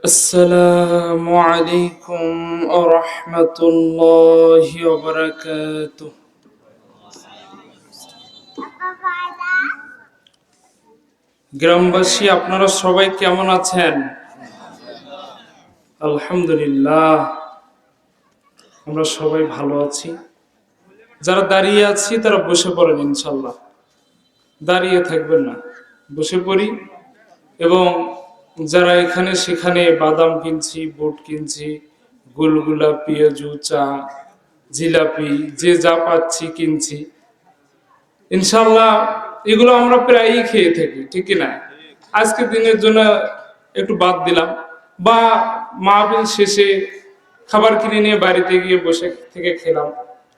السلام عليكم ورحمة الله وبركاته. গ্রামবাসী আপনারা সবাই কেমন আছেন? আলহামদুলিল্লাহ, আমরা সবাই ভালো আছি। যারা দাঁড়িয়ে আছি তারা বসে পড়েন, ইনশাল্লাহ দাঁড়িয়ে থাকবেন না, বসে পড়ি। এবং যারা এখানে সেখানে বাদাম কিনছি, বুট কিনছি, গুলগুলা, পেঁয়াজু, চা, জিলাপি, যে যা পাচ্ছি কিনছি, ইনশাল্লাহ এগুলো আমরা প্রায়ই খেয়ে থাকি, ঠিক না? আজকে দিনের জন্য একটু বাদ দিলাম, বা মাহফিল শেষে খাবার কিনে নিয়ে বাড়িতে গিয়ে বসে থেকে খেলাম,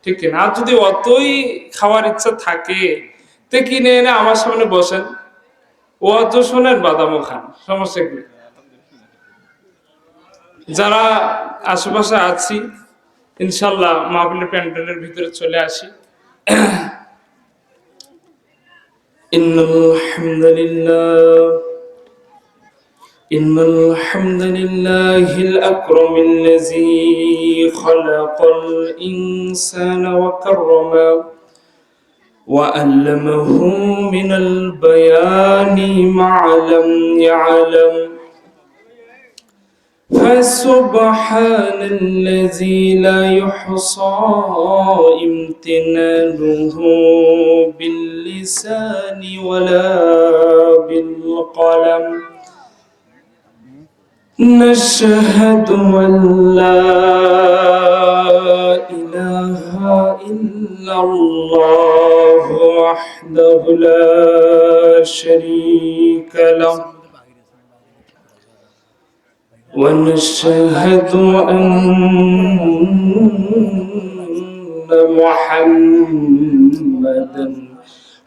ঠিক কিনা? আর যদি অতই খাওয়ার ইচ্ছা থাকে তে কিনে এনে আমার সামনে বসেন, ওয়াজ শোনেন, বাদামও খান, সমস্যা কি? যারা আশেপাশে আছি ইনশাল্লাহ মাহফিলের প্যান্ডেলের ভিতরে চলে আসি। ইন্নাল হামদুলিল্লাহিল আকরামিল্লাযী খালাকাল ইনসানা ওয়া কাররামা ওয়া আল্লামাহু মিনাল বায়ানি মা লাম ইয়ালাম। فسبحان الذي لا يحصى امتنانه باللسان ولا بالقلم. نشهد أن لا إله إلا الله وحده لا شريك له، ونشهد أن محمدا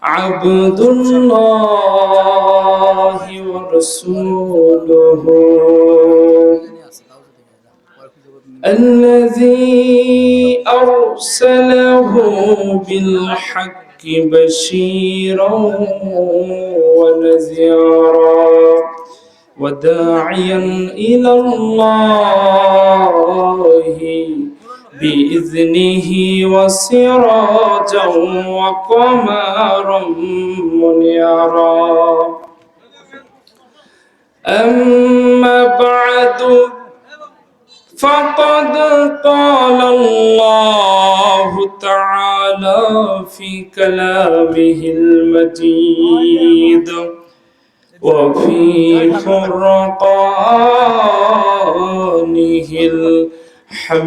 عبد الله ورسوله الذي أرسله بالحق بشيرا ونذيرا وداعيا إلى الله بإذنه وسراجا وقمرا منيرا. أما بعد فقد قال الله تعالى في كلامه المجيد وفي فرقانه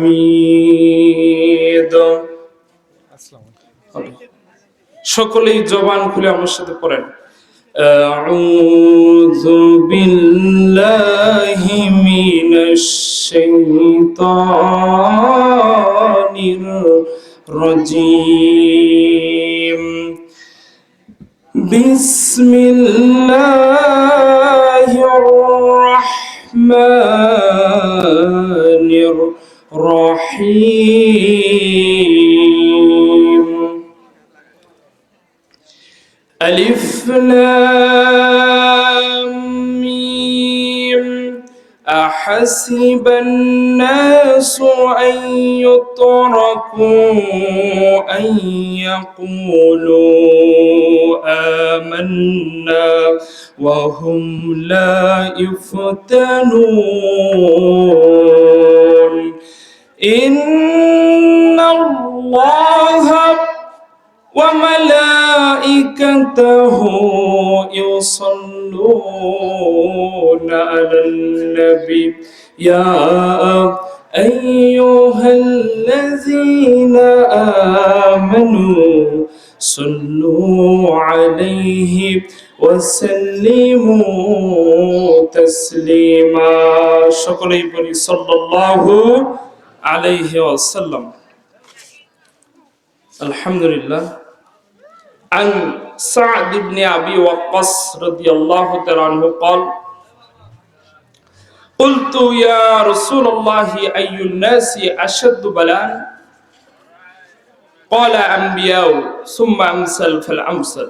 الحميد. সকলেই জবান খুলে আমার সাথে পড়েন, আউযু বিল্লাহি মিনাশ শাইতানির রাজীম। বিসমিল্লাহির রহমানির রহিম। আলিফ লাম মিম। আহাসিবান নাসু আন ইউতরাকু আন ইয়াকুলু আমান্না ওয়া হুম লা ইফতানুন। ইন্নাল্লাহা ওয়া মালাইকাতাহু ইউসাল্লুনা আলান নবী ইয়া আইয়ুহাল্লাযীনা আমানু সাল্লু আলাইহি ওয়া সাল্লিমু তাসলিমা। সকলেই বলি সাল্লাল্লাহু আলাইহি ওয়াসাল্লাম। আলহামদুলিল্লাহ। عن سعد بن أبي وقاص رضي الله تعالى عنه قال قلت يا رسول الله أي الناس أشد بلاء؟ قال أنبياء ثم أمثل فالأمثل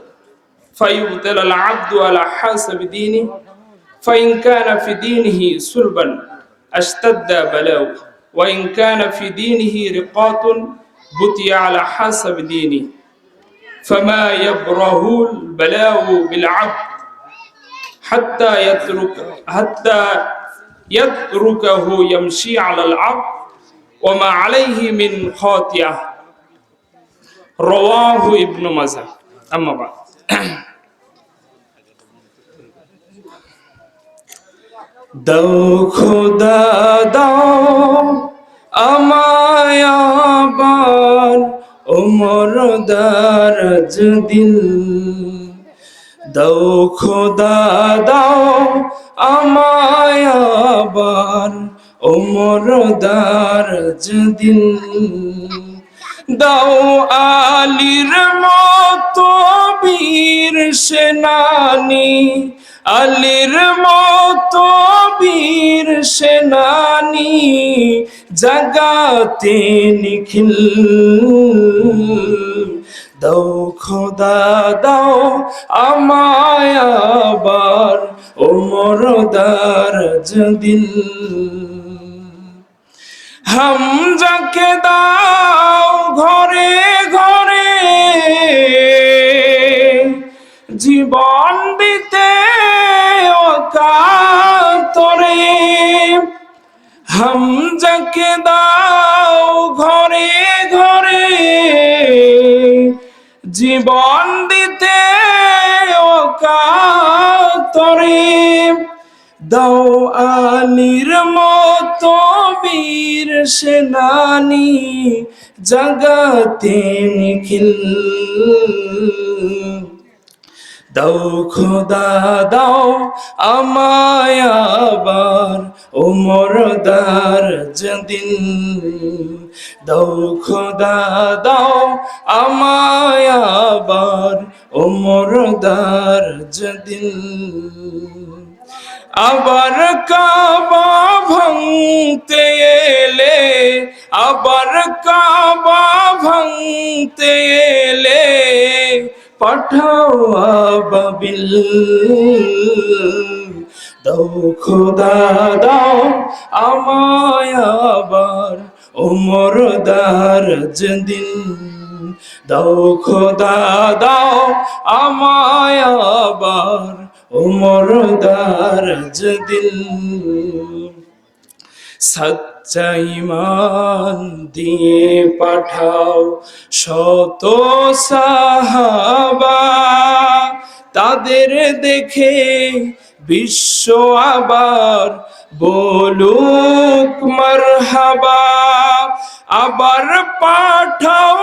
فيبتلى العبد على حسب دينه فإن كان في دينه سلبا اشتد بلاؤه وإن كان في دينه رقات بتي على حسب دينه فما يبره البلاء بالعبد حتى يتركه يمشي على العبد وما عليه من خاطئة رواه ابن ماجه أما بعد দাও খোদা দাও আমায় আবার ওমর দারাজ দিল দাও খোদা দাও আমায় আবার ওমর দারাজ দিল দাও আলীর মতো বীর সেনানী আলীর মতো বীর সেনানী জাগাতে নিখিল দাও খোদা দাও আমায় আবার ওমর দারাজ দিল হামজাকে দাও ঘরে ঘরে জীবন দিতে অকাতরে হামজাকে দাও ঘরে ঘরে জীবন দিতে অকাতরে দাও আলীর মতো বীর সেনানী জাগাতে নিখিল দাও খোদা দাও আমায় আবার ওমর দারাজ দিল দাও খোদা দাও আমায় আবার ওমর দারাজ দিল আবার কাবা ভাঙতে এলে আবার কাবা ভাঙতে এলে পাঠাও আবাবিল দাও খোদা দাও আমায় আবার ওমর দারাজ দিল দাও খোদা দাও আমায় আবার ওমর দারাজ দিল সচ্চা ঈমান দিয়ে পাঠাও শত সাহাবা তাদের দেখে বিশ্ব আবার বলুক মারহাবা আবার পাঠাও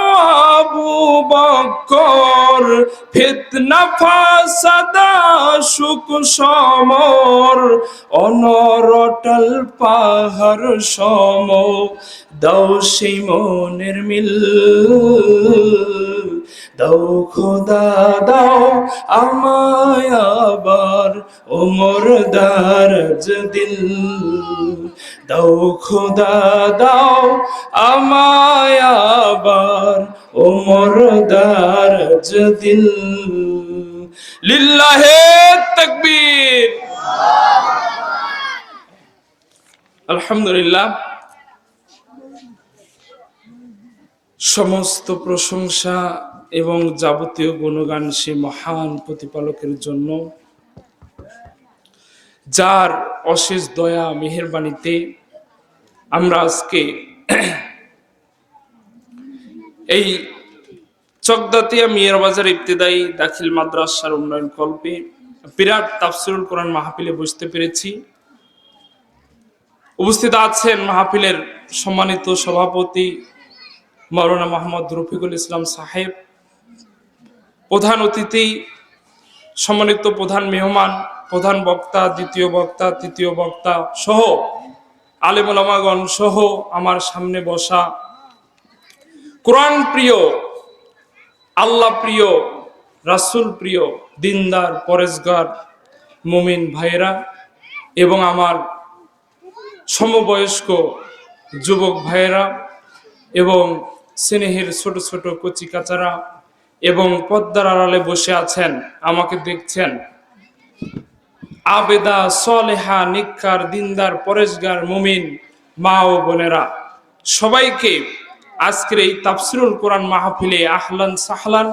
আবু বকর ফিতনা ফাসাদা সুখ সমর অনরটল পাহাড় সম দাও সেই মনের মিল দাও খোদা দাও আমায় আবার ওমর দারাজ দিল দাও খোদা দাও আমায় আবার ওমর দারাজ দিল লিল্লাহে তাকবীর আলহামদুলিল্লাহ সমস্ত প্রশংসা এবং যাবতীয় গুণগান সে মহান প্রতিপালকের জন্য যার অশেষ দয়া মেহেরবানিতে আমরা আজকে এই চকদাতিয়া মিয়ারবাজার ইবতেদায়ী দাখিল মাদ্রাসার উন্নয়ন কল্পে বিরাট তাফসিরুল কোরআন মাহফিলে বসতে পেরেছি। উপস্থিত আছেন মাহফিলের সম্মানিত সভাপতি মাওলানা মোহাম্মদ রফিকুল ইসলাম সাহেব, প্রধান অতিথি, সম্মানিত প্রধান মেহমান, প্রধান বক্তা, দ্বিতীয় বক্তা, তৃতীয় বক্তা সহ আলেম ওলামাগণ সহ আমার সামনে বসা কোরআন প্রিয়, আল্লাহ প্রিয়, রাসূল প্রিয়, দিনদার, পরেজগার মুমিন ভাইরা এবং আমার সমবয়স্ক যুবক ভাইরা এবং স্নেহের ছোট ছোট কচি কাচারা এবং পর্দার আড়ালে বসে আছেন, আমাকে দেখছেন, আবেদা, সলেহা, নিক্কার, দিনদার, পরেশগার, মুমিন মা ও বোনেরা, সবাইকে আজকের এই তাফসিরুল কোরআন মাহফিলে আহলান সাহলান,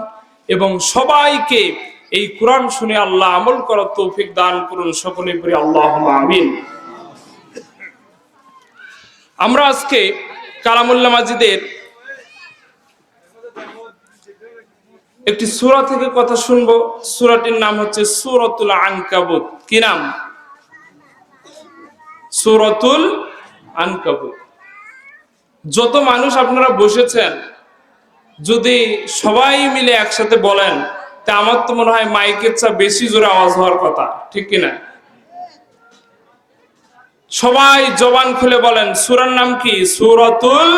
এবং সবাইকে এই কোরআন শুনে আল্লাহ আমল করার তৌফিক দান করুন। সকলে পড়ি আল্লাহুম্মা আমিন। আমরা আজকে কালামুল্লাহ মাজিদের একটি সূরা থেকে কথা শুনবো। সূরাটির নাম হচ্ছে সূরাতুল আনকাবুত। কি নাম? সূরাতুল আনকাবুত। যত মানুষ আপনারা বসেছেন, যদি সবাই মিলে একসাথে বলেন, তা আমার তো মনে হয় মাইকের চেয়ে বেশি জোরে আওয়াজ হওয়ার কথা, ঠিক কিনা? সবাই জবান খুলে বলেন, সূরার নাম কি? সূরাতুল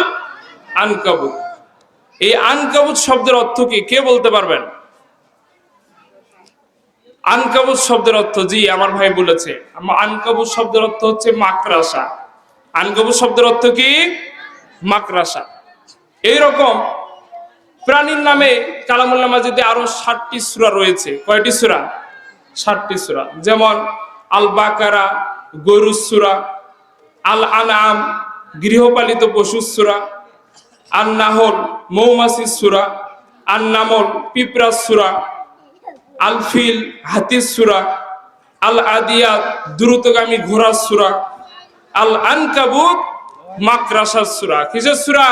আনকাবুত। এই আনকাবুত শব্দের অর্থ কি কে বলতে পারবেন? আনকাবুত শব্দের অর্থ, জি আমার ভাই বলেছে, আনকাবুত শব্দের অর্থ হচ্ছে মাকড়াসা। আনকাবুত শব্দের অর্থ কি? মাকড়াসা। এইরকম প্রাণীর নামে কালামুল্লাহ মাজিদে আরো 60টি সূরা রয়েছে। কয়টি সূরা? 60টি সূরা। যেমন আল বাকারা গরুর সূরা, আল আনআম গৃহপালিত পশুর সূরা, আন নাহল মৌমাছির সূরা, আন নামল পিঁপড়ার সূরা, আল ফিল হাতির সূরা, আল আদিয়াত দ্রুতগামী ঘোড়ার সূরা, আল আনকাবুত মাকড়াসার সূরা। কিসের সূরা?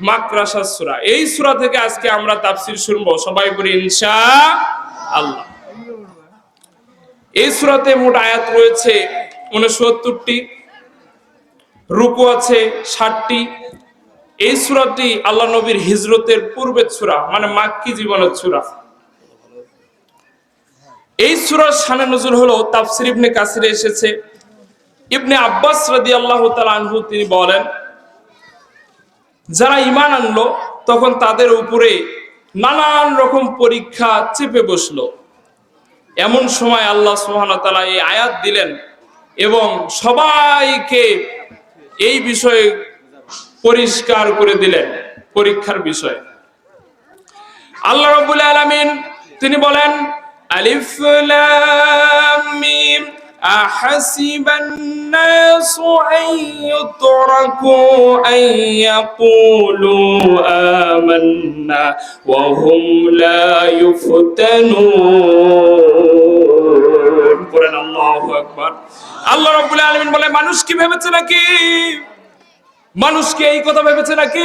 মাকড়াসার সূরা। এই সূরা থেকে আজকে আমরা তাফসীর শুনবো। সবাই বলি ইনশাআল্লাহ। এই সূরাতে মোট আয়াত রয়েছে 69টি, রুকু আছে 60টি। এই সূরাটি আল্লাহ নবীর হিজরতের পূর্বের সূরা, মানে মাক্কি জীবনের সূরা। এই সূরার শানে নজুল হলো তাফসীর ইবনে কাসিরে এসেছে। ইবনে আব্বাস রাদিয়াল্লাহু তাআলা আনহু তিনি বলেন, যারা ঈমান আনলো তখন তাদের উপরে নানান রকম পরীক্ষা চেপে বসলো। এমন সময় আল্লাহ সুবহানাহু ওয়া তাআলা এই আয়াত দিলেন এবং সবাইকে এই বিষয়ে পরিষ্কার করে দিলেন, পরীক্ষার বিষয়। আল্লাহ রাব্বুল আলামিন তিনি বলেন, আলিফ লাম মিম আহাসিবান নাসু আন ইউতরাকু আন ইয়াকুলু আমান্না ওয়া হুম লা ইউফতানুন। পড়েন আল্লাহু আকবার। আল্লাহ রাব্বুল আলামিন বলে, মানুষ কি ভেবেছে নাকি, মানুষকে এই কথা ভেবেছে নাকি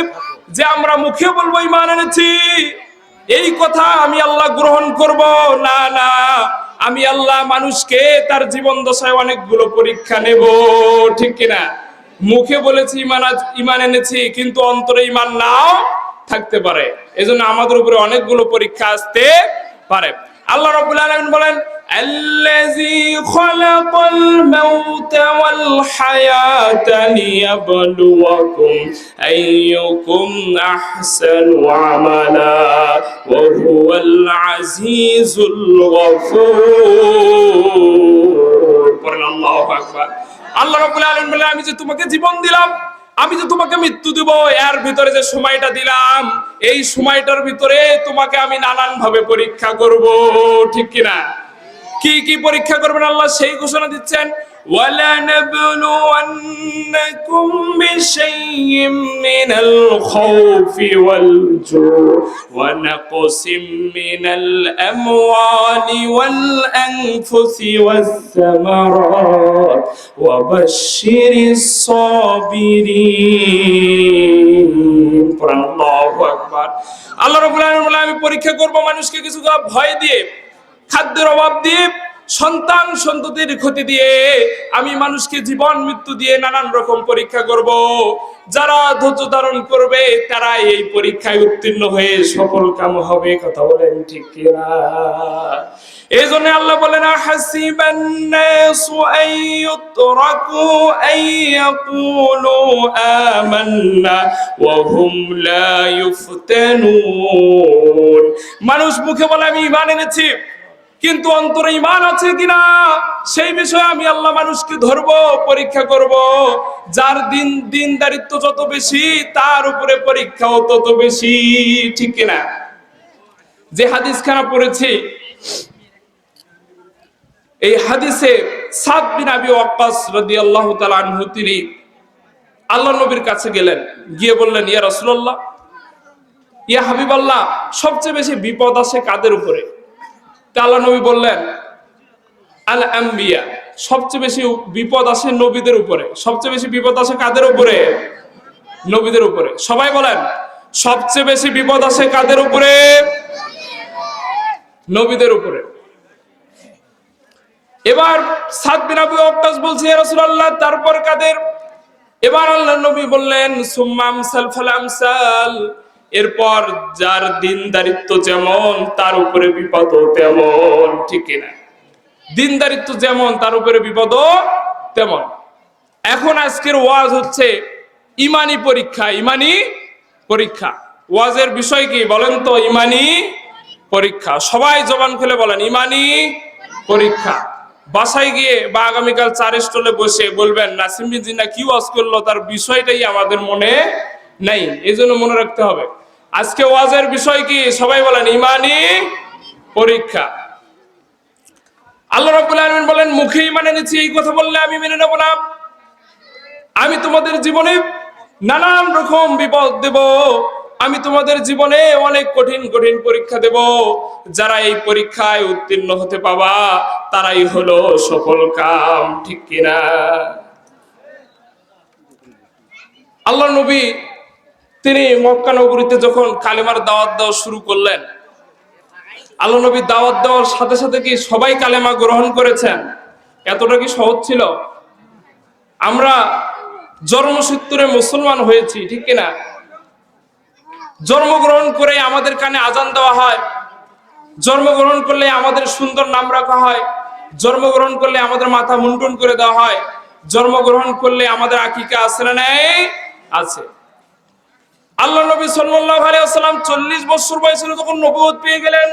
যে আমরা মুখে বলবো ঈমান এনেছি, এই কথা আমি আল্লাহ গ্রহণ করব? না না, আমি আল্লাহ মানুষকে তার জীবন দশায় অনেকগুলো পরীক্ষা নেব, ঠিক কিনা? মুখে বলেছি ঈমান এনেছি, কিন্তু অন্তরে ঈমান নাও থাকতে পারে। এজন্য আমাদের উপরে অনেকগুলো পরীক্ষা আসতে পারে। আল্লাহ রাব্বুল আলামিন বলেন, আল্লাযী খালাকাল মাউতা ওয়াল হায়াতা লিয়াবলুয়াকুম আইয়ুকুম আহসানু আমালা ওয়া হুয়াল আজিজুল গফুর। পড়েন আল্লাহু আকবার। আল্লাহ রাব্বুল আলামিন বলেন, আমি যে তোমাকে জীবন দিলাম, আমি যে তোমাকে মৃত্যু দিব, এর ভিতরে যে সময়টা দিলাম, এই সময়টার ভিতরে তোমাকে আমি নানান ভাবে পরীক্ষা করব, ঠিক কিনা? কি কি পরীক্ষা করবেন আল্লাহ সেই ঘোষণা দিচ্ছেন, ওয়ালা নাবলুওয়ান্নাকুম বিশাইইম মিনাল খাউফি ওয়াল জু ওয়া নাকসিম মিনাল আমওয়ালি ওয়াল আনফুসি ওয়াস সামারাত ওয়া বাশশিরিস সাবিরিন। আল্লাহু আকবার। আল্লাহ রাব্বুল আলামিন বলেন, আমি পরীক্ষা করব মানুষকে কিছু ভয় দিয়ে, খাদ্যের অভাব দিয়ে, সন্তান সন্ততির ক্ষতি দিয়ে, আমি মানুষকে জীবন মৃত্যু দিয়ে নানান রকম পরীক্ষা করব। যারা ধৈর্য ধারণ করবে তারা এই পরীক্ষায় উত্তীর্ণ হয়ে সফল কাম হবে। কথা বলেন ঠিক কিনা? এই জন্য আল্লাহ বলেন, হাসিবান নাসু আন ইউতরাকু আন ইয়াকুলু আমান্না ওয়া হুম লা ইউফতানুন। মানুষ মুখে বলে আমি ঈমান এনেছি, কিন্তু অন্তরে ঈমান আছে কিনা সেই বিষয়ে আমি আল্লাহ মানুষকে ধরবো, পরীক্ষা করব। যার দিনদারিত্ব যত বেশি তার উপরে পরীক্ষাও তত বেশি, ঠিক কিনা? যে হাদিস খানা পড়েছি, এই হাদিসে সাদ বিন আবি ওয়াক্কাস রাদিয়াল্লাহু তাআলা আনহু তিনি আল্লাহ নবীর কাছে গেলেন, গিয়ে বললেন, ইয়া রাসূলুল্লাহ, ইয়া হাবিবাল্লাহ, সবচেয়ে বেশি বিপদ আসে কাদের উপরে? তা আল্লাহ নবী বললেন, আল আম্বিয়া, সবচেয়ে বেশি বিপদ আসে নবীদের উপরে। সবচেয়ে বেশি বিপদ আসে কাদের উপরে? নবীদের উপরে। সবাই বলেন, সবচেয়ে বেশি বিপদ আসে কাদের উপরে? নবীদের উপরে। এবার সাদ বিন আবি ওয়াক্কাস বলছে, ইয়া রাসূলুল্লাহ, তারপর কাদের? এবার আল্লাহর নবী বললেন, সুম্মা আমসাল ফাল আমসাল, এরপর যার দিনদারিত্ব যেমন তার উপরে বিপদও তেমন। ঠিক কিনা? দিনদারিত্ব যেমন তার উপরে বিপদও তেমন। এখন আজকের ওয়াজ হচ্ছে ইমানি পরীক্ষা। ইমানি পরীক্ষা ওয়াজের বিষয় কি বলেন তো? ইমানি পরীক্ষা। সবাই জবান খুলে বলেন, ইমানি পরীক্ষা। বাসায় গিয়ে বা আগামীকাল চার স্টলে বসে বলবেন, নাসিম জিন্না কি ওয়াজ করলো তার বিষয়টাই আমাদের মনে নেই। এই জন্য মনে রাখতে হবে আজকে ওয়াজের বিষয় কি। সবাই বলেন, ইমানি পরীক্ষা। আল্লাহ রাব্বুল আলামিন বলেন, মুখেই মানে নিচ্ছি, এই কথা বললে আমি মেনে নেব না। আমি তোমাদের জীবনে নানান রকম বিপদ দেব, আমি তোমাদের জীবনে অনেক কঠিন কঠিন পরীক্ষা দেব। যারা এই পরীক্ষায় উত্তীর্ণ হতে পাবা তারাই হলো সফল কাম। ঠিক কিনা? আল্লাহ নবী তিনি মক্কা নগরীতে যখন কালেমার দাওয়াত দেওয়া শুরু করলেন, আল্লাহ নবী দাওয়াত দেওয়ার সাথে সাথে কি সবাই কালেমা গ্রহণ করেছেন? এতটা কি সহজ ছিল? আমরা জন্মসূত্রে মুসলমান হয়েছি, ঠিক কিনা? জন্মগ্রহণ করে আমাদের কানে আজান দেওয়া হয়, জন্মগ্রহণ করলে আমাদের সুন্দর নাম রাখা হয়, জন্মগ্রহণ করলে আমাদের মাথা মুন্ডন করে দেওয়া হয়, জন্মগ্রহণ করলে আমাদের আকিকা আছে না নেই? আছে। আল্লাহ নবী সাল্লাল্লাহু আলাইহি ওয়াসাল্লাম 40 বছর বয়সে যখন নবুয়ত পেয়ে গেলেন,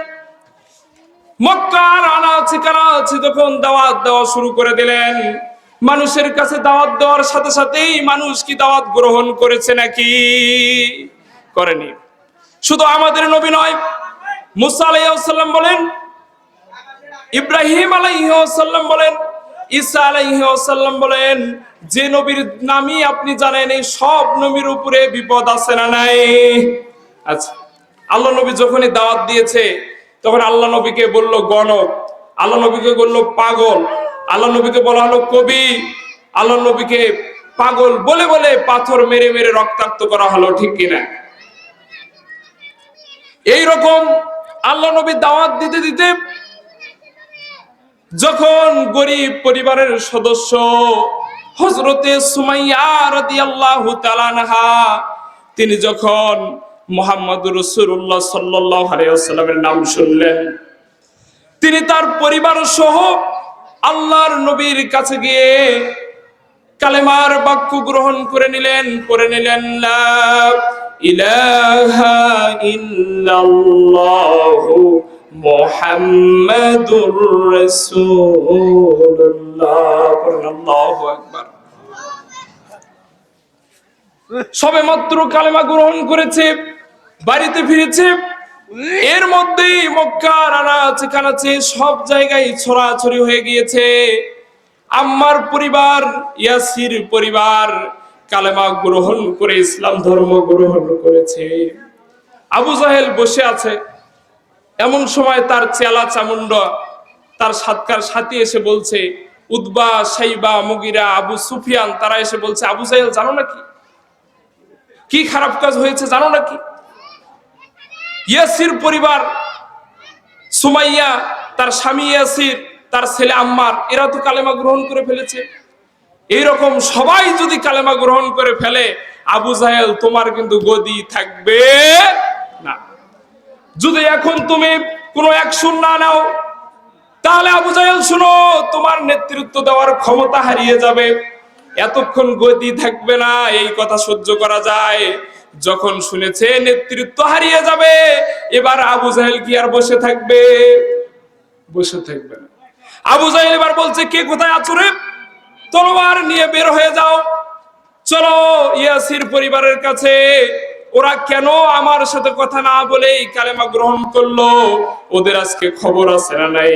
মক্কার আনাচে কানাচে যখন দাওয়াত দেওয়া শুরু করে দিলেন, মানুষের কাছে দাওয়াত দেওয়ার সাথে সাথেই মানুষ কি দাওয়াত গ্রহণ করেছে নাকি? করেনি। শুধু আমাদের নবী নয়, মুসা আলাইহিস সালাম বলেন, ইব্রাহিম আলাইহিস সালাম বলেন, ঈসা আলাইহিস সালাম বলেন, যে নবীর নামই আপনি জানেন এই সব নবীর উপরে বিপদ আছে না নাই? আচ্ছা, আল্লাহ নবী যখনই দাওয়াত দিয়েছে তখন আল্লাহ নবীকে বলল গণক, আল্লাহ নবীকে বলল পাগল, আল্লাহ নবীকে বলা হলো কবি, আল্লাহ নবীকে পাগল বলে বলে পাথর মেরে মেরে রক্তাক্ত করা হলো। ঠিক কিনা? এইরকম আল্লাহ নবী দাওয়াত দিতে দিতে যখন গরিব পরিবারের সদস্য হযরতে সুমাইয়া রাদিয়াল্লাহু তাআলা আনহা তিনি যখন মুহাম্মদুর রাসূলুল্লাহ সাল্লাল্লাহু আলাইহি ওয়াসাল্লামের নাম শুনলেন, তিনি তার পরিবার সহ আল্লাহর নবীর কাছে গিয়ে কালেমার বাক্য গ্রহণ করে নিলেন, পড়ে নিলেন, লা ইলাহা ইল্লাল্লাহু মুহাম্মাদুর রাসূলুল্লাহ। আল্লাহু আকবার। সবে মাত্র কালেমা গ্রহণ করেছে, বাড়িতে ফিরেছে, এর মধ্যেই মক্কার আনাচে কানাচে সব জায়গায় ছড়াছড়ি হয়ে গিয়েছে। আম্মার পরিবার, ইয়াসির পরিবার কালেমা গ্রহণ করে ইসলাম ধর্ম গ্রহণ করেছে। আবু জাহেল বসে আছে, এমন সময় তার চেলা চামুন্ডা, তার সাতকার সাথী এসে বলছে, উতবা, সাইবা, মুগিরা, আবু সুফিয়ান, তারা এসে বলছে, আবু জাহেল জানো নাকি কি খারাপ কাজ হয়েছে? জানো নাকি? ইয়াসির পরিবার, সুমাইয়া, তার স্বামী ইয়াসির, তার ছেলে আম্মার, এরা তো কালেমা গ্রহণ করে ফেলেছে। এইরকম সবাই যদি কালেমা গ্রহণ করে ফেলে, আবু জাহেল তোমার কিন্তু গদি থাকবে না। যদি এখন তুমি কোনো অ্যাকশন না নাও, তাহলে আবু জাহেল শুনো, তোমার নেতৃত্ব দেওয়ার ক্ষমতা হারিয়ে যাবে, এতক্ষণ গদি থাকবে না। এই কথা সহ্য করা যায়। যখন শুনেছে নেতৃত্ব হারিয়ে যাবে, এবার আবু জাহেল কি আর বসে থাকবে? বসে থাকবে না। আবু জাহেল এবার বলছে, কে কোথায় আছো রে? তলোয়ার নিয়ে বের হয়ে যাও, চলো ইয়াসির পরিবারের কাছে। ওরা কেন আমার সাথে কথা না বলেই কালেমা গ্রহণ করলো? ওদের আজকে খবর আছে না নাই?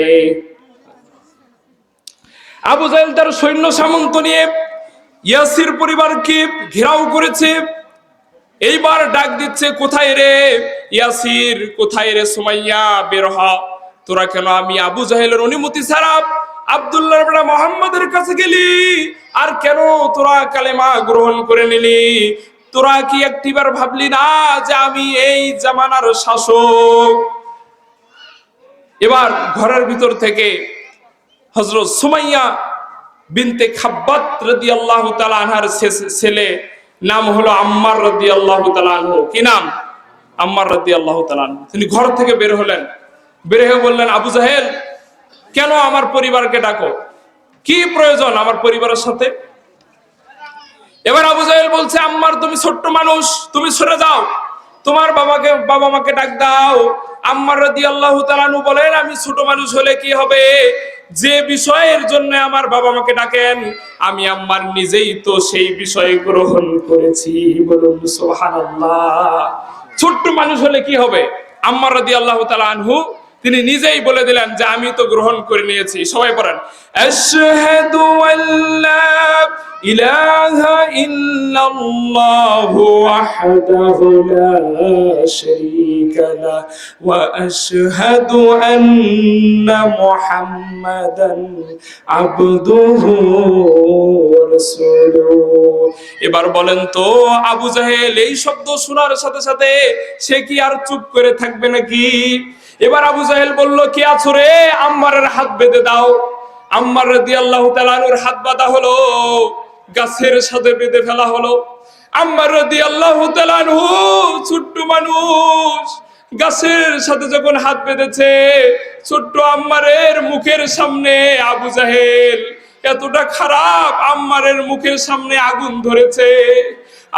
আবু জাহেল তার সৈন্য সামন্ত নিয়ে ইয়াসির পরিবারকে ঘেরাও করেছে। এইবার ডাক দিচ্ছে, কোথায় রে ইয়াসির, কোথায় রে সুমাইয়া, বের হ। তোরা কেন আমি আবু জাহেলের অনুমতি ছাড়া আব্দুল্লাহ ইবনে মুহাম্মাদের কাছে গেলি? আর কেন তোরা কালেমা গ্রহণ করে নিলি? তোরা কি একটিবার ভাবলি না যে আমি এই জামানার শাসক? এবার ঘরের ভিতর থেকে হযরত সুমাইয়া বিনতে খাব্বাত রাদিয়াল্লাহু তাআলা আনহার ছেলে, নাম হলো আম্মার রাদিয়াল্লাহু তাআলা আনহু। কি নাম? আম্মার রাদিয়াল্লাহু তাআলা আনহু। তিনি ঘর থেকে বের হলেন, বের হয়ে বললেন, আবু জাহেল, কেন আমার পরিবারকে ডাকো? কি প্রয়োজন আমার পরিবারের সাথে? এবার আবু জাহেল বলছে, আম্মার, তুমি ছোট্ট মানুষ, তুমি সরে যাও, তোমার বাবা মাকে ডাক দাও। আম্মার রাদিয়াল্লাহু তাআলা আনহু বলেন, আমি ছোট মানুষ হলে কি হবে? যে বিষয়ের জন্য আমার বাবা মাকে ডাকেন, আমি আম্মার নিজেই তো সেই বিষয় গ্রহণ করেছি। বলুন সুবহানাল্লাহ। ছোট্ট মানুষ হলে কি হবে? আম্মার রাদিয়াল্লাহু তাআলা আনহু তিনি নিজেই বলে দিলেন যে আমি তো গ্রহণ করে নিয়েছি। সবাই পড়েন, আশহাদু আল্লা ইলাহা ইল্লাল্লাহু ওয়াহদাহু লা শারীকা লাহু ওয়া আশহাদু আন্না মুহাম্মাদান আবদুহু ওয়া রাসূলুহু। এবার বলেন তো, আবু জাহেল এই শব্দ শোনার সাথে সাথে সে কি আর চুপ করে থাকবে নাকি? এবার আবু জাহেল বলল, কি আছো রে? আম্মারের হাত বেঁধে দাও। আম্মার রাদিয়াল্লাহু তাআলা আনহুর হাত বাঁধা হলো, গাছের সাথে বেঁধে ফেলা হলো। আম্মার রাদিয়াল্লাহু তাআলা আনহু ছোট্ট মানুষ, গাছের সাথে যখন হাত বেঁধেছে, ছোট্ট আম্মারের মুখের সামনে আবু জাহেল এতটা খারাপ, আম্মারের মুখের সামনে আগুন ধরেছে।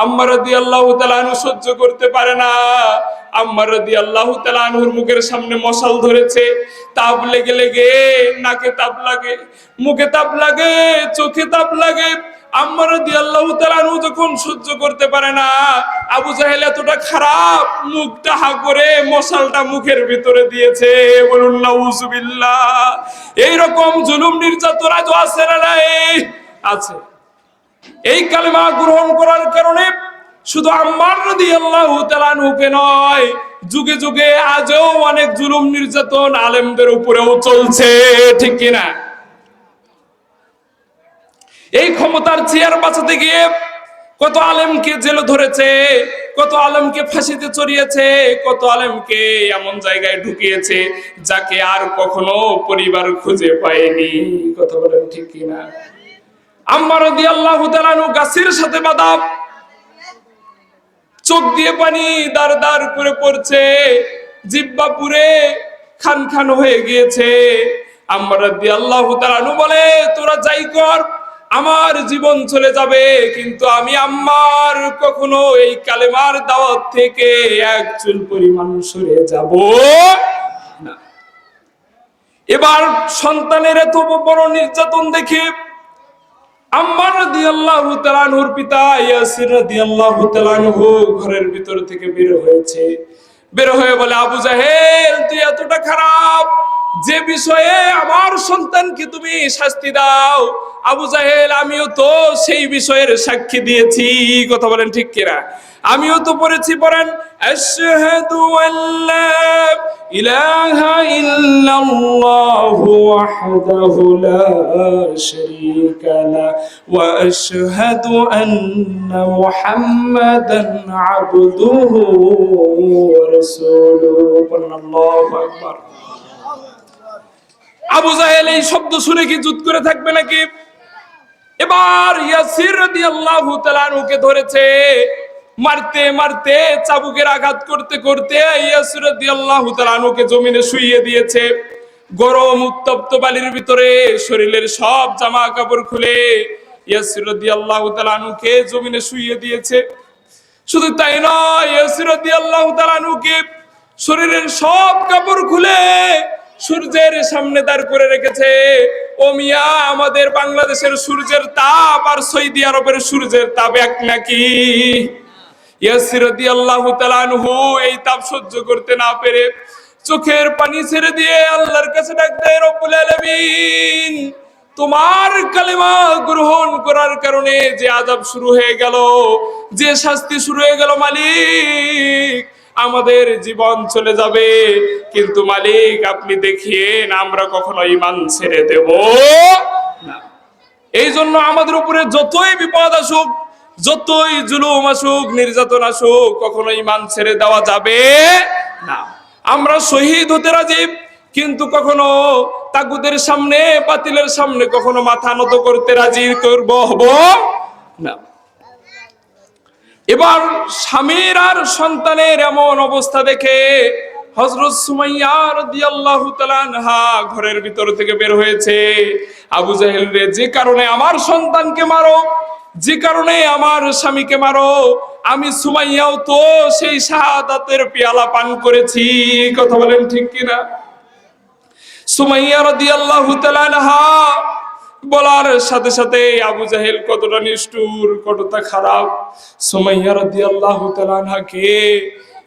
আম্মার রাদিয়াল্লাহু তাআলা আনহু সহ্য করতে পারে না। আম্মার রাদিয়াল্লাহু তাআলা আনহুর মুখের সামনে মশাল ধরেছে, তাপ লেগে লেগে নাকে তাপ লাগে, মুখে তাপ লাগে, চোখে তাপ লাগে। আম্মার রাদিয়াল্লাহু তাআলা আনহু যখন সহ্য করতে পারে না, আবু জাহেল এতটা খারাপ, মুখটা হা করে মশালটা মুখের ভিতরে দিয়েছে। বলুন নাউজুবিল্লাহ। এইরকম জুলুম নির্যাতন আজ আছে না নাই? আছে। এই কালেমা গ্রহণ করার কারণে শুধু আম্মার রাদিয়াল্লাহু তাআলা আনহুকে নয়, যুগে যুগে আজও অনেক জুলুম নির্যাতন আলেমদের উপরেও চলছে, ঠিক কিনা? এই ক্ষমতার চেয়ার বাঁচাতে গিয়ে কত আলেমকে জেলে ধরেছে, কত আলেমকে ফাঁসিতে চড়িয়েছে, কত আলেমকে এমন জায়গায় ঢুকিয়েছে যাকে আর কখনো পরিবার খুঁজে পায়নি। কথা বলেন ঠিক কিনা? আম্মার রাদিয়াল্লাহু তাআলা আনহু গাছের সাথে বাঁধা, চোখ দিয়ে পানি দার দার করে পড়ছে, জিহ্বা পুড়ে খান খান হয়ে গিয়েছে। আম্মার রাদিয়াল্লাহু তাআলা আনহু বলে, তোরা যাই কর, আমার জীবন চলে যাবে, কিন্তু আমি আম্মার কখনো এই কালেমার দাওয়াত থেকে এক চুল পরিমাণ সরে যাব না। এবার সন্তানের এত বড় নির্যাতন দেখে আম্মার রাদিয়াল্লাহু তাআলা আনহুর পিতা ইয়াসির রাদিয়াল্লাহু তাআলা আনহু ঘরের ভিতর থেকে বের হয়েছে। বের হয়ে বলে, আবু জাহেল, তুই এতটা খারাপ, যে বিষয়ে আমার সন্তানকে তুমি শাস্তি দাও, আবু জাহেল, আমিও তো সেই বিষয়ের সাক্ষী দিয়েছি। কথা বলেন ঠিক কিনা? আমিও তো পড়েছি, পড়েন, আশহাদু আল্লা ইলাহা ইল্লাল্লাহু ওয়াহদাহু লা শারীকা লাহু ওয়া আশহাদু আন্না মুহাম্মাদান আবদুহু ওয়া রাসূলুহু। আল্লাহু আকবার। আবু জাহেল এই শব্দ শুনে কি চুপ করে থাকবে নাকি? এবার ইয়াসির রাদিয়াল্লাহু তাআলা আনহুকে ধরেছে, মারতে মারতে, চাবুকের আঘাত করতে করতে ইয়াসির রাদিয়াল্লাহু তাআলা আনহুকে জমিনে শুইয়ে দিয়েছে। গরম উত্তপ্ত বালির ভিতরে শরীরের সব জামা কাপড় খুলে ইয়াসির রাদিয়াল্লাহু তাআলা আনহুকে জমিনে শুইয়ে দিয়েছে। শুধু তাই নয়, ইয়াসির রাদিয়াল্লাহু তাআলা আনহুকে শরীরের সব কাপড় খুলে সূর্যের সামনে দাঁড় করে রেখেছে। ও মিয়া, আমাদের বাংলাদেশের সূর্যের তাপ আর সৌদি আরবের সূর্যের তাপ এক নাকি? ইয়াসির রাদিয়াল্লাহু তাআলা আনহু এই তাপ সহ্য করতে না পেরে চোখের পানি ছেড়ে দিয়ে আল্লাহর কাছে ডাক দেয়, রব্বুল আলামিন, তোমার কালেমা গ্রহণ করার কারণে যে আযাব শুরু হয়ে গেল, যে শাস্তি শুরু হয়ে গেল মালিক, আমাদের জীবন চলে যাবে, কিন্তু মালিক আপনি দেখিয়েন আমরা কখনো ঈমান ছেড়ে দেব না। এই জন্য আমাদের উপরে যতই বিপদ আসুক, যতই জুলুম আসুক, নির্যাতন আসুক, কখনো ঈমান ছেড়ে দেওয়া যাবে না। আমরা শহীদ হতে রাজি, কিন্তু কখনো তাগুতের সামনে, বাতিলের সামনে কখনো মাথা নত করতে রাজি হব না। এবার স্বামীর আর সন্তানের এমন অবস্থা দেখে হযরত সুমাইয়া রাদিয়াল্লাহু তাআলা আনহা ঘরের ভিতর থেকে বের হয়েছে। আবু জাহেল রে, যে কারণে আমার সন্তানকে মারো, যে কারণে আমার স্বামীকে মারো, আমি সুমাইয়াও তো সেই শাহাদাতের পেয়ালা পান করেছি। কথা বলেন ঠিক কিনা? সুমাইয়া রাদিয়াল্লাহু তাআলা আনহা বলার সাথে সাথে আবু জাহেল কতটা নিষ্ঠুর, কতটা খারাপ, সুমাইয়া রাদিয়াল্লাহু তাআলা আনহাকে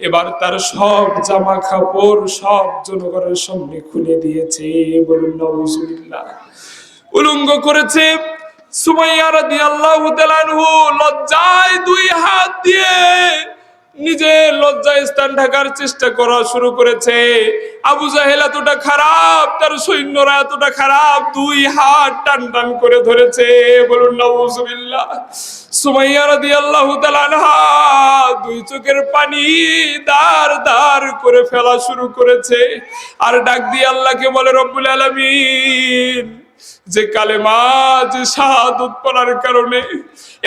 এবার তার সব জামা কাপড় সব জনগণের সামনে খুলে দিয়েছে। বলুন নাউজুবিল্লাহ। উলঙ্গ করেছে। সুমাইয়া রাদিয়াল্লাহু তাআলা আনহু লজ্জায় দুই হাত দিয়ে নিজের লজ্জায় স্থান ঢাকার চেষ্টা করা শুরু করেছে। আবু জাহেল এতটা খারাপ, তার সৈন্যরা এতটা খারাপ, দুই হাত টান টান করে ধরেছে। বলুন নাউজুবিল্লাহ। সুমাইয়া রাদিয়াল্লাহু তাআলা আনহা দুই চোখের পানি দার দার করে ফেলা শুরু করেছে, আর ডাক দিয়ে আল্লাহকে বলে, রব্বুল আলামিন, যে কালেমা, যে শাহাদাত পড়ার কারণে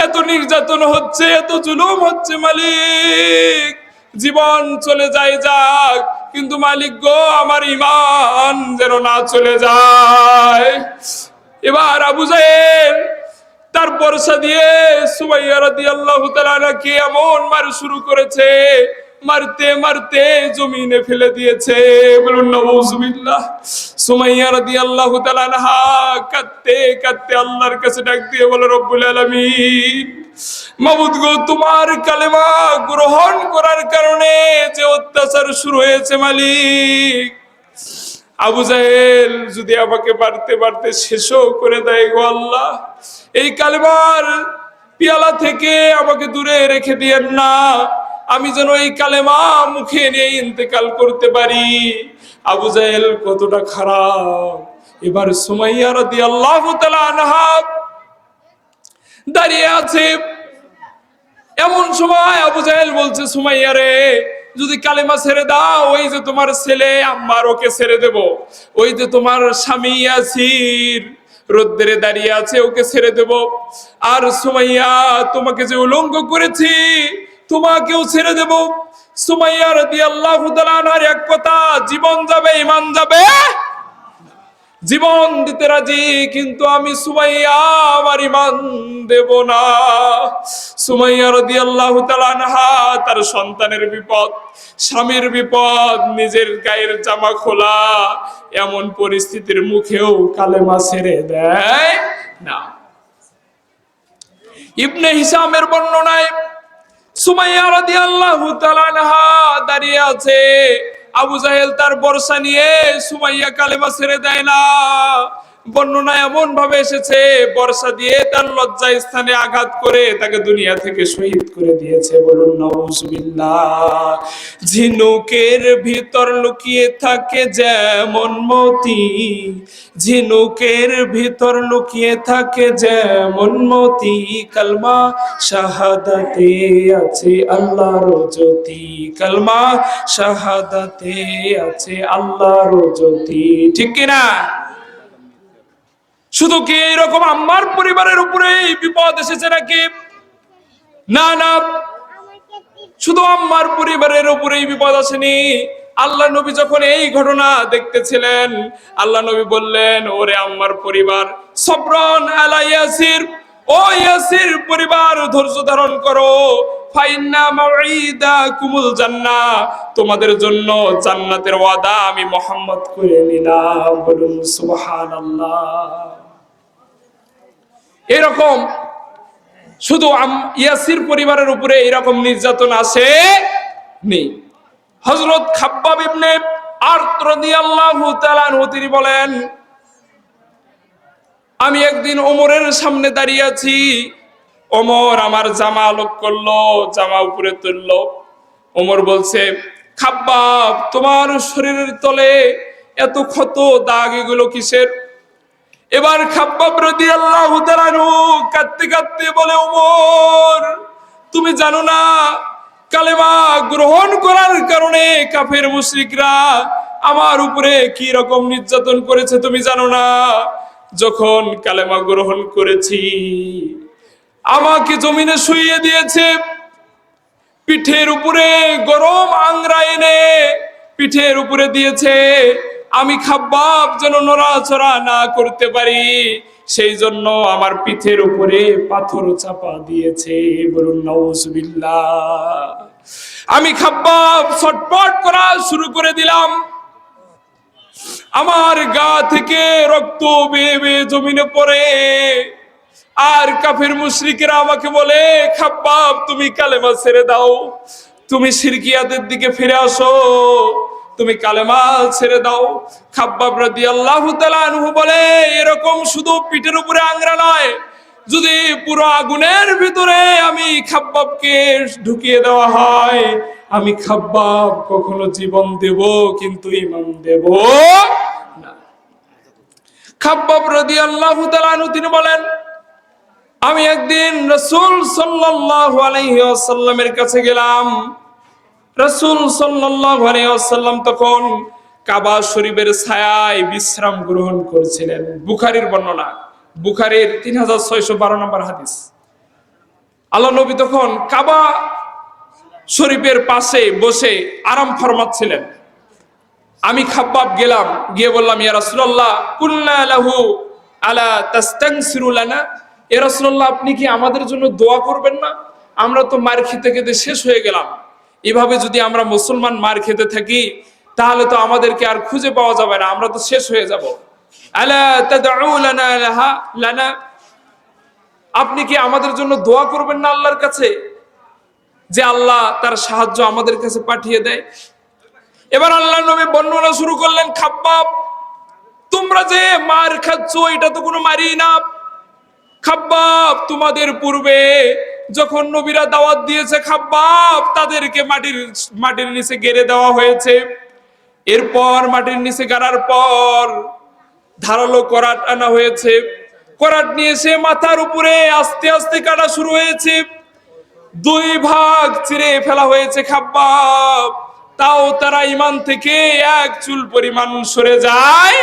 এত নির্যাতন হচ্ছে, এত জুলুম হচ্ছে, মালিক জীবন চলে যায় যাক, কিন্তু মালিক গো আমার ঈমান যেন না চলে যায়। এবার আবু জাহেল তার বর্ষা দিয়ে সুমাইয়া রাদিয়াল্লাহু তাআলা আনহাকে এমন মার শুরু করেছে, মারতে মারতে জমিনে ফেলে দিয়েছে। বলুন নাউজুবিল্লাহ। সুমাইয়া রাদিয়াল্লাহু তাআলা আনহা কাঁদতে কাঁদতে আল্লাহর কাছে ডাক দিয়ে বলে, রব্বুল আলামিন, মাবুদ গো, তোমার কালেমা গ্রহণ করার কারণে যে অত্যাচার শুরু হয়েছে মালিক, আবু জাহেল যদি আমাকে বাড়তে বাড়তে শেষও করে দেয় গো আল্লাহ, এই কালেমার পেয়ালা থেকে আমাকে দূরে রেখে দিয়েন না, আমি যেন এই কালেমা মুখে নিয়ে ইন্তেকাল করতে পারি। আবু জাহেল কতটা খারাপ। এবার সুমাইয়া রাদিয়াল্লাহু তাআলা আনহা দাঁড়িয়ে আছে। এমন সময় আবু জাহেল বলছে, সুমাইয়া রে, যদি কালেমা ছেড়ে দাও, ওই যে তোমার ছেলে আম্মার, ওকে ছেড়ে দেব। ওই যে তোমার স্বামী ইয়াসির রোদ্রে দাঁড়িয়ে আছে, ওকে ছেড়ে দেব। আর সুমাইয়া, তোমাকে যে উলঙ্গ করেছি, তোমাকেও ছেড়ে দেব। সুমাইয়া রাদিয়াল্লাহু তাআলা আনহার এক কথা, জীবন যাবে ঈমান যাবে, জীবন দিতে রাজি, কিন্তু আমি সুমাইয়া আমার ঈমান দেব না। সুমাইয়া রাদিয়াল্লাহু তাআলা আনহা তার সন্তানের বিপদ, স্বামীর বিপদ, নিজের গায়ের জামা খোলা এমন পরিস্থিতির মুখেও কালেমা ছেড়ে দেয় না। ইবনে হিশামের বর্ণনায় সুমাইয়া রাদিয়াল্লাহু তাআলা আনহা দাঁড়িয়ে আছে, আবু জাহেল তার বর্ষা নিয়ে, সুমাইয়া কালেমা ছেড়ে দেয় না। বর্ণনা এমন ভাবে এসেছে, বর্ষা দিয়ে তার লজ্জা স্থানে আঘাত করে তাকে দুনিয়া থেকে শহীদ করে দিয়েছে। বলুন নাউজুবিল্লাহ। ঝিনুকের ভিতর লুকিয়ে থাকে যেমন মতি, ঝিনুকের ভিতর লুকিয়ে থাকে যেমন মতি, কালমা শাহাদাতে আছে আল্লাহর জ্যোতি, কালমা শাহাদাতে আছে আল্লাহর জ্যোতি। ঠিক কিনা? শুধু কি এরকম আমার পরিবারের উপরে বিপদ এসেছে নাকি? না না, শুধু আমার পরিবারের উপরেই বিপদ আসেনি। আল্লাহ নবী যখন এই ঘটনা দেখতেছিলেন, আল্লাহ নবী বললেন, ওরে আমার পরিবার, সবরন আলা ইয়াসির, ও ইয়াসির পরিবার, ধৈর্য ধারণ করো, ফাইন্না মাউইদাকুমুল জান্নাহ, তোমাদের জন্য জান্নাতের ওয়াদা আমি মুহাম্মদ করে নিলাম। বলুন সুবহানাল্লাহ। এরকম শুধু ইয়াসির পরিবারের উপরে এরকম নির্যাতন আসে নি। হযরত খাব্বাব ইবনে আরত রাদিয়াল্লাহু তাআলা আনহু তিনি বলেন, আমি একদিন ওমরের সামনে দাঁড়িয়ে আছি, ওমর আমার জামা আলোক করলো, জামা উপরে তুললো। ওমর বলছে, খাব্বাব, তোমার শরীরের তলে এত ক্ষত দাগ, এগুলো কিসের? এবার খাব্বাব রাদিয়াল্লাহু তাআলা আনহু কাঁদতে কাঁদতে বলে, ওমর, তুমি জানো না কালেমা গ্রহণ করার কারণে কাফের মুশরিকরা আমার উপরে কি রকম নির্যাতন করেছে, তুমি জানো না? যখন কালেমা গ্রহণ করেছি আমাকে জমিনে শুইয়ে দিয়েছে, পিঠের উপরে গরম আংরা এনে পিঠের উপরে দিয়েছে, আমি খাব্বাব যেন নড়াচড়া না করতে পারি, সেই জন্য আমার পিঠের উপরে পাথর চাপা দিয়েছে। বলুন নাউজুবিল্লাহ। আমি খাব্বাব ছটফট করা শুরু করে দিলাম, আমার গা থেকে রক্ত বেয়ে বেয়ে জমিনে পড়ে। আর কাফের মুশরিকেরা আমাকে বলে, খাব্বাব তুমি কালেমা ছেড়ে দাও, তুমি শিরকিয়াতের দিকে ফিরে আসো, তুমি কালেমা ছেড়ে দাও। খাব্বাব রাদিয়াল্লাহু তাআলা আনহু বলে, এরকম শুধু পিঠের উপরে আংরা নয়, যদি পুরো আগুনের ভিতরে আমি খাব্বাবকে ঢুকিয়ে দেওয়া হয়, আমি খাব্বাব কখনো জীবন দেব কিন্তু ঈমান দেব না। খাব্বাব রাদিয়াল্লাহু তাআলা আনহু তিনি বলেন, আমি একদিন রাসূল সাল্লাল্লাহু আলাইহি ওয়াসাল্লামের কাছে গেলাম। রাসূল সাল্লাল্লাহু আলাইহি ওয়াসাল্লাম তখন কাবা শরীফের ছায়ায় বিশ্রাম গ্রহণ করেছিলেন। বুখারীর বর্ণনা, বুখারীর 3612 নম্বর হাদিস। আল্লাহ নবী তখন কাবা শরীফের পাশে বসে আরাম ফরমাচ্ছিলেন। আমি খাব্বাব গেলাম, গিয়ে বললাম, ইয়া রাসূলুল্লাহ, কুলনা লাহু আলা তাস্তানসিরু লানা, ইয়া রাসূলুল্লাহ, আপনি কি আমাদের জন্য দোয়া করবেন না? আমরা তো মার খেতে খেতে শেষ হয়ে গেলাম, এভাবে যদি আমরা মুসলমান মার খেতে থাকি তাহলে তো আমাদেরকে আর খুঁজে পাওয়া যাবে না, আমরা তো শেষ হয়ে যাব। আলা তাদউ লানা লানা, আপনি কি আমাদের জন্য দোয়া করবেন না আল্লাহর কাছে, যে আল্লাহ তার সাহায্য আমাদের কাছে পাঠিয়ে দেয়? এবার আল্লাহ নবী বর্ণনা শুরু করলেন, খাব্বাব, তোমরা যে মার খাচ্ছ এটা তো কোনো মারি না। খাব্বাব, তোমাদের পূর্বে যখন নবীরা দাওয়াত দিয়েছে খাব্বাব, তাদেরকে মাটির নিচে গেড়ে দেওয়া হয়েছে। এরপর মাটির নিচে গাড়ার পর ধারালো করাত আনা হয়েছে, করাত নিয়ে এসে মাথার উপরে আস্তে আস্তে কাটা শুরু হয়েছে, 2 ভাগ চিরে ফেলা হয়েছে খাব্বাব, তাও তারা ঈমান থেকে 1 চুল পরিমাণ সরে যায়।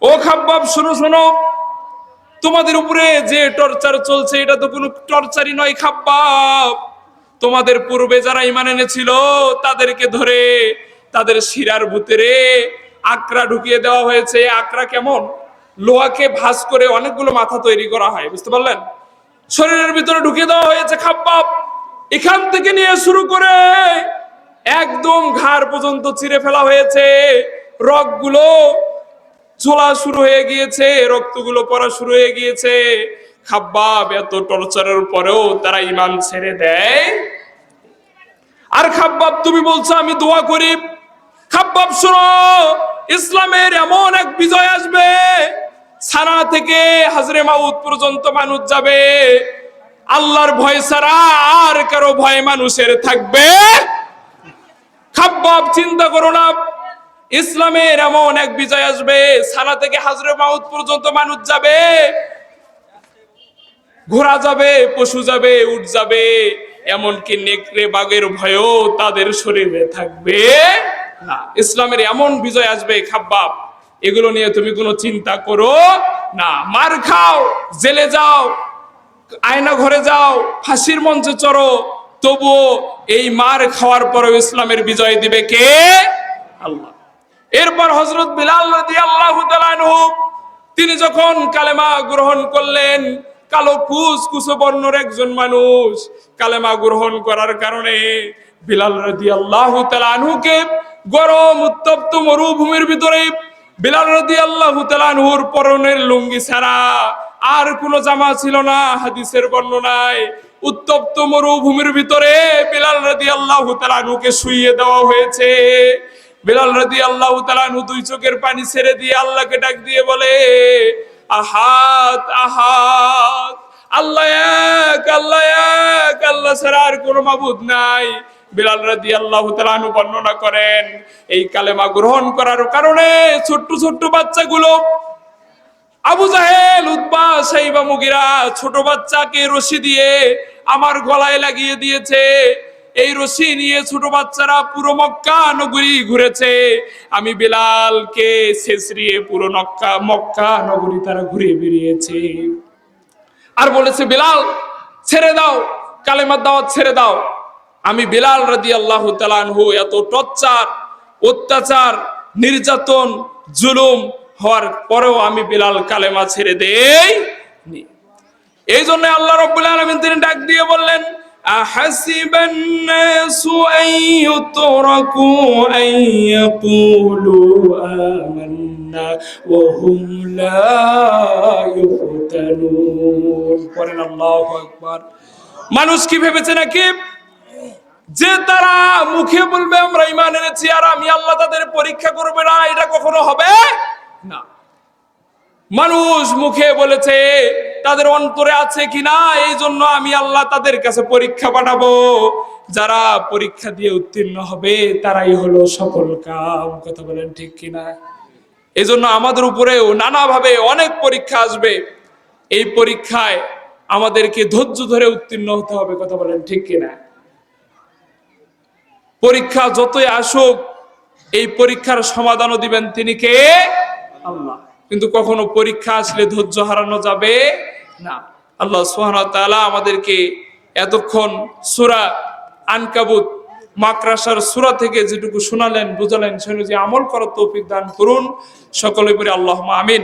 ও খাব্বাব, শোনো শোনো, তোমাদের উপরে যে টর্চার চলছে এটা তো কোনো টর্চারই নয় খাব্বাব। তোমাদের পূর্বে যারা ঈমান এনেছিল তাদেরকে ধরে তাদের শিরার ভিতরে আকরা ঢুকিয়ে দেওয়া হয়েছে। আকরা কেমন? লোহাকে ভাঁজ করে অনেকগুলো মাথা তৈরি করা হয়, বুঝতে পারলেন? শরীরের ভিতরে ঢুকিয়ে দেওয়া হয়েছে খাব্বাব, এখান থেকে নিয়ে শুরু করে একদম ঘাড় পর্যন্ত চিরে ফেলা হয়েছে, রগগুলো ঝোলা শুরু হয়ে গিয়েছে, রক্তগুলো পড়া শুরু হয়ে গিয়েছে। খাব্বাব এত টর্চারের পরেও তারা ঈমান ছেড়ে দেয়। আর খাব্বাব, তুমি বলছো আমি দোয়া করি। খাব্বাব শোনো, ইসলামের এমন এক বিজয় আসবে, সানা থেকে হাজরে মাউত পর্যন্ত মানুষ যাবে, আল্লাহর ভয় ছাড়া আর কারো ভয় মানুষের থাকবে। খাব্বাব, চিন্তা করো না, ইসলামের এমন এক বিজয় আসবে, সানা থেকে হাজরে মাউত পর্যন্ত মানুষ যাবে, ঘোড়া যাবে, পশু যাবে, উট যাবে, এমনকি নেকড়ে বাঘের ভয়ও তাদের শরীরে থাকবে না। ইসলামের এমন বিজয় আসবে খাব্বাব, এগুলো নিয়ে তুমি কোনো চিন্তা করো না। মার খাও, জেলে যাও, আয়না ঘরে যাও, ফাঁসির মঞ্চে চড়ো, তবুও এই মার খাওয়ার পরেও ইসলামের বিজয় দিবে কে? আল্লাহ। এরপর হযরত বিলাল রাদিয়াল্লাহু তাআলা আনহু তিনি যখন কালেমা গ্রহণ করলেন, কালো কুচকুচে বর্ণের একজন মানুষ, কালেমা গ্রহণ করার কারণে বিলাল রাদিয়াল্লাহু তাআলা আনহুকে গরম উত্তপ্ত মরুভূমির ভিতরে বিলাল রাদিয়াল্লাহু তাআলা আনহুর পরনের লুঙ্গি ছাড়া আর কোনো জামা ছিল না। হাদিসের বর্ণনায় উত্তপ্ত মরুভূমির ভিতরে বিলাল রাদিয়াল্লাহু তাআলা আনহুকে শুইয়ে দেওয়া হয়েছে। বিলাল রাদিয়াল্লাহু তাআলা আনহু 2 চোখের পানি ছেড়ে দিয়ে আল্লাহকে ডাক দিয়ে বলে, আহাদ আহাদ, আল্লাহ এক, আল্লাহ এক, আল্লাহ ছাড়া আর কোনো মাবুদ নাই। বিলাল রাদিয়াল্লাহু তাআলা আনহু বর্ণনা করেন, এই কালেমা গ্রহণ করার কারণে ছোট্ট ছোট্ট বাচ্চাগুলো আবু জাহেল, উতবা, সাইবা, মুগিরা ছোট বাচ্চাকে রশি দিয়ে আমার গলায় লাগিয়ে দিয়েছে। এই রশি নিয়ে ছোট বাচ্চারা পুরো মক্কা নগরী ঘুরেছে। আমি বিলালকে ছেঁচড়িয়ে পুরো মক্কা নগরী তারা ঘুরে বেরিয়েছে। আর বলেছে, বিলাল ছেড়ে দাও, কালেমার দাওয়াত ছেড়ে দাও। আমি বিলাল রাদিয়াল্লাহু তাআলা আনহু এত টর্চার, অত্যাচার, নির্যাতন, জুলুম হওয়ার পরেও আমি বিলাল কালেমা ছেড়ে দেই। এই জন্য আল্লাহ রাব্বুল আলামিন তিনি ডাক দিয়ে বললেন, আহাসিবান নাসু আন ইউতরাকু আন ইয়াকুলু আমান্না ওয়া হুম লা ইফতানুন। পড়েন আল্লাহু আকবার। মানুষ কি ভেবেছে নাকি যে তারা মুখে বলবে আমরা ঈমান এনেছি আর আমি আল্লাহ তাদের পরীক্ষা করবে না? এটা কখনো হবে না। মানুষ মুখে বলেছে, তাদের অন্তরে আছে কিনা এই জন্য আমি আল্লাহ তাদের কাছে পরীক্ষা পাঠাবো। যারা পরীক্ষা দিয়ে উত্তীর্ণ হবে তারাই হলো সফল কাম। কথা বলেন ঠিক কিনা? এই জন্য আমাদের উপরেও নানাভাবে অনেক পরীক্ষা আসবে। এই পরীক্ষায় আমাদেরকে ধৈর্য ধরে উত্তীর্ণ হতে হবে। কথা বলেন ঠিক কিনা? পরীক্ষা যতই আসুক, এই পরীক্ষার সমাধানও দিবেন তিনি কে? আল্লাহ। কিন্তু কখনো পরীক্ষা আসলে ধৈর্য হারানো যাবে না। আল্লাহ সুবহানাহু ওয়া তাআলা আমাদেরকে এতক্ষণ সূরা আনকাবুত মাকরাসার সূরা থেকে যেটুকু শোনালেন, বুঝালেন, সে অনুযায়ী আমল করার তৌফিক দান করুন সকলে বলি আল্লাহুম্মা আমিন।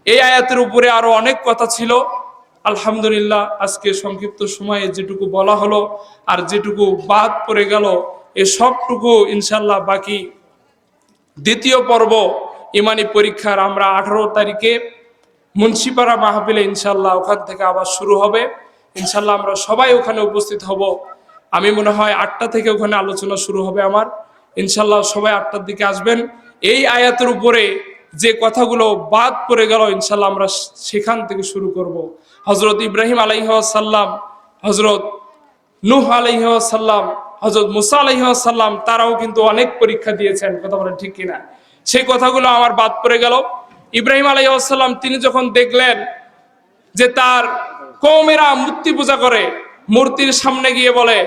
এই আয়াতের উপরে আরো অনেক কথা ছিল, আলহামদুলিল্লাহ আজকে সংক্ষিপ্ত সময়ে যেটুকু বলা হলো আর যেটুকু বাদ পড়ে গেল এই সবটুকু ইনশাআল্লাহ বাকি দ্বিতীয় পর্ব ইমানি পরীক্ষার আমরা 18 তারিখে মুন্সিপাড়া মাহফিলে ইনশাআল্লাহ ওখান থেকে আবার শুরু হবে। ইনশাআল্লাহ আমরা সবাই ওখানে উপস্থিত হব। আমি মনে হয় 8টা থেকে ওখানে আলোচনা শুরু হবে আমার। ইনশাআল্লাহ সবাই 8টার দিকে আসবেন। এই আয়াতের উপরে যে কথাগুলো বাদ পড়ে গেল ইনশাআল্লাহ আমরা সেখান থেকে শুরু করব। হযরত ইব্রাহিম আলাইহিস সালাম, হযরত নূহ আলাইহিস সালাম, হযরত মুসা আলাইহিস সালাম তারাও কিন্তু অনেক পরীক্ষা দিয়েছেন। কথা বলেন ঠিক কিনা? সেই কথাগুলো আমার বাদ পড়ে গেল। ইব্রাহিম আলাইহিস সালাম তিনি যখন দেখলেন যে তার কওমেরা মূর্তি পূজা করে, মূর্তির সামনে গিয়ে বলে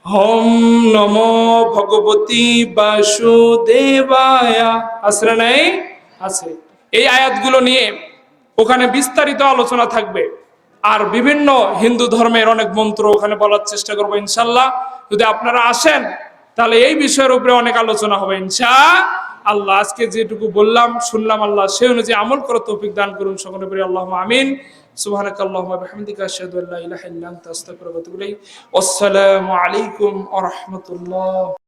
হম নমো ভগবতী বাসুদেবায়া, আসরে নাই আছে। এই আয়াতগুলো নিয়ে ওখানে বিস্তারিত আলোচনা থাকবে। আর বিভিন্ন হিন্দু ধর্মের অনেক মন্ত্র ওখানে বলার চেষ্টা করবো ইনশাআল্লাহ। যদি আপনারা আসেন তাহলে এই বিষয়ের উপরে অনেক আলোচনা হবে ইনশাআল্লাহ। আজকে যেটুকু বললাম শুনলাম আল্লাহ সেই অনুযায়ী আমল করার তৌফিক দান করুন সকলে বলি আল্লাহুম্মা আমিন। সুবহানাকাল্লাহুম্মা বিহামদিকা আশহাদু আল্লা ইলাহা ইল্লা আনতা আস্তাগফিরুকা ওয়া আতুবু ইলাইক। আসসালামু আলাইকুম ওয়া রাহমাতুল্লাহ।